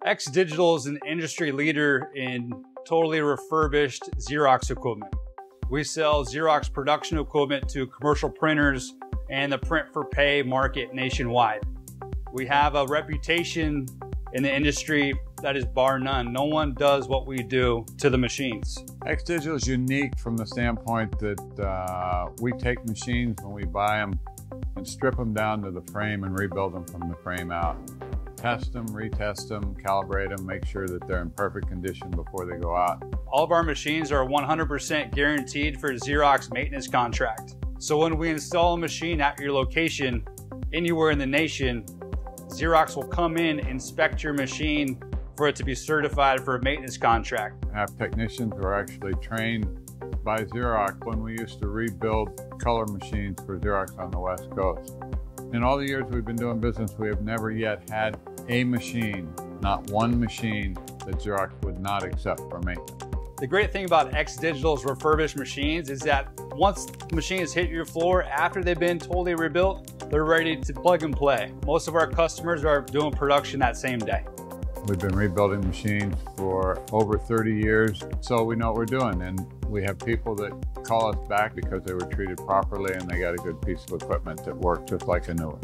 X Digital is an industry leader in totally refurbished Xerox equipment. We sell Xerox production equipment to commercial printers and the print for pay market nationwide. We have a reputation in the industry that is bar none. No one does what we do to the machines. X Digital is unique from the standpoint that we take machines when we buy them and strip them down to the frame and rebuild them from the frame out. Test them, retest them, calibrate them, make sure that they're in perfect condition before they go out. All of our machines are 100% guaranteed for Xerox maintenance contract. So when we install a machine at your location, anywhere in the nation, Xerox will come in, inspect your machine for it to be certified for a maintenance contract. I have technicians who are actually trained by Xerox when we used to rebuild color machines for Xerox on the West Coast. In all the years we've been doing business, we have never yet had a machine, not one machine, that Xerox would not accept for maintenance. The great thing about X Digital's refurbished machines is that once the machines hit your floor, after they've been totally rebuilt, they're ready to plug and play. Most of our customers are doing production that same day. We've been rebuilding machines for over 30 years, so we know what we're doing. And we have people that call us back because they were treated properly and they got a good piece of equipment that worked just like a new one.